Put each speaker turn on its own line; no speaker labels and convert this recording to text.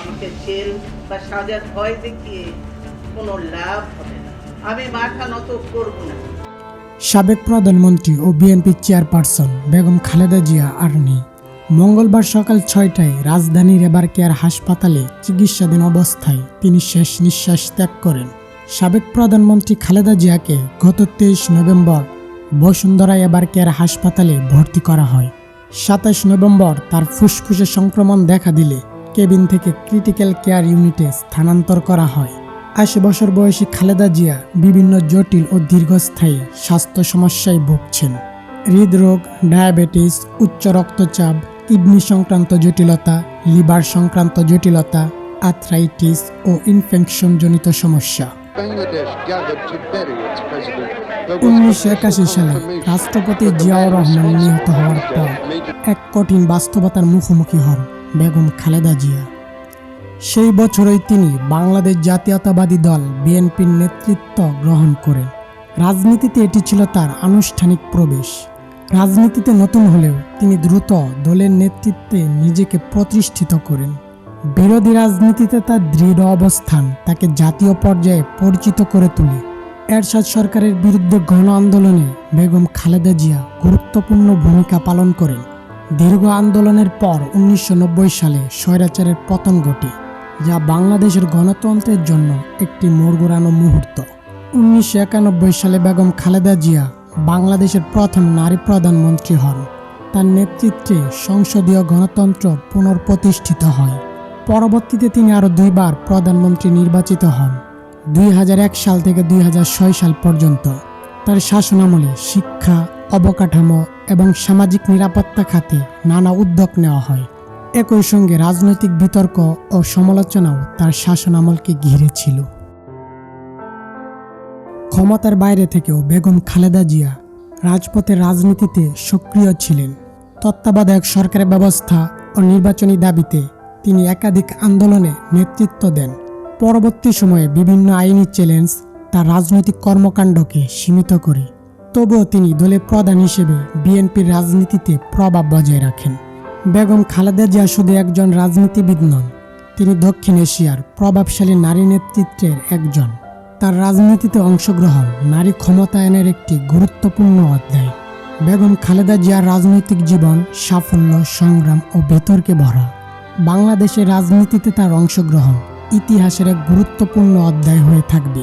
আমাকে জেল বা সাজার ভয় দেখিয়ে কোনো লাভ হবে না। আমি মাথা নত করব না।
সাবেক প্রধানমন্ত্রী ও বিএনপি চেয়ারপারসন বেগম খালেদা জিয়া আর নেই। মঙ্গলবার সকাল 6টায় রাজধানীর এবারকেয়ার হাসপাতালে চিকিৎসাধীন অবস্থায় তিনি শেষ নিঃশ্বাস ত্যাগ করেন। সাবেক প্রধানমন্ত্রী খালেদা জিয়াকে গত 23 নভেম্বর বসুন্ধরা এবারকেয়ার হাসপাতালে ভর্তি করা হয়। 27 নভেম্বর তার ফুসফুসে সংক্রমণ দেখা দিলে কেবিন থেকে ক্রিটিক্যাল কেয়ার ইউনিটে স্থানান্তর করা হয়। 80 বছর বয়সী খালেদা জিয়া বিভিন্ন জটিল ও দীর্ঘস্থায়ী স্বাস্থ্য সমস্যায় ভুগছেন। হৃদরোগ, ডায়াবেটিস, উচ্চ রক্তচাপ, কিডনি সংক্রান্ত জটিলতা, লিভার সংক্রান্ত জটিলতা, আর্থ্রাইটিস ও ইনফেকশনজনিত সমস্যা। 1981 সালে রাষ্ট্রপতি জিয়াউর রহমান নিহত হওয়ার পর এক কঠিন বাস্তবতার মুখোমুখি হন বেগম খালেদা জিয়া। সেই বছরই তিনি বাংলাদেশ জাতীয়তাবাদী দল বিএনপির নেতৃত্ব গ্রহণ করেন। রাজনীতিতে এটি ছিল তার আনুষ্ঠানিক প্রবেশ। রাজনীতিতে নতুন হলেও তিনি দ্রুত দলের নেতৃত্বে নিজেকে প্রতিষ্ঠিত করেন। বিরোধী রাজনীতিতে তার দৃঢ় অবস্থান তাকে জাতীয় পর্যায়ে পরিচিত করে তোলে। এরশাদ সরকারের বিরুদ্ধে গণ আন্দোলনে বেগম খালেদা জিয়া গুরুত্বপূর্ণ ভূমিকা পালন করেন। দীর্ঘ আন্দোলনের পর 1990 সালে স্বৈরাচারের পতন ঘটে, যা বাংলাদেশের গণতন্ত্রের জন্য একটি মোড় ঘোরানো মুহূর্ত। 1991 সালে বেগম খালেদা জিয়া বাংলাদেশের প্রথম নারী প্রধানমন্ত্রী হন। তার নেতৃত্বে সংসদীয় গণতন্ত্র পুনঃপ্রতিষ্ঠিত হয়। পরবর্তীতে তিনি আরও 2 বার প্রধানমন্ত্রী নির্বাচিত হন। 2001 সাল থেকে 2006 সাল পর্যন্ত তার শাসনামলে শিক্ষা, অবকাঠামো এবং সামাজিক নিরাপত্তা খাতে নানা উদ্যোগ নেওয়া হয়। একই সঙ্গে রাজনৈতিক বিতর্ক ও সমালোচনাও তার শাসনামলকে ঘিরে ছিল। ক্ষমতার বাইরে থেকেও বেগম খালেদা জিয়া রাজপথের রাজনীতিতে সক্রিয় ছিলেন। তত্ত্বাবধায়ক সরকারের ব্যবস্থা ও নির্বাচনী দাবিতে তিনি একাধিক আন্দোলনে নেতৃত্ব দেন। পরবর্তী সময়ে বিভিন্ন আইনি চ্যালেঞ্জ তার রাজনৈতিক কর্মকাণ্ডকে সীমিত করে। তবুও তিনি দলের প্রধান হিসেবে বিএনপির রাজনীতিতে প্রভাব বজায় রাখেন। বেগম খালেদা জিয়া শুধু একজন রাজনীতিবিদ নন, তিনি দক্ষিণ এশিয়ার প্রভাবশালী নারী নেতৃত্বের একজন। তার রাজনীতিতে অংশগ্রহণ নারী ক্ষমতায়নের একটি গুরুত্বপূর্ণ অধ্যায়। বেগম খালেদা জিয়ার রাজনৈতিক জীবন সাফল্য, সংগ্রাম ও বিতর্কে ভরা। বাংলাদেশের রাজনীতিতে তার অংশগ্রহণ ইতিহাসের এক গুরুত্বপূর্ণ অধ্যায় হয়ে থাকবে।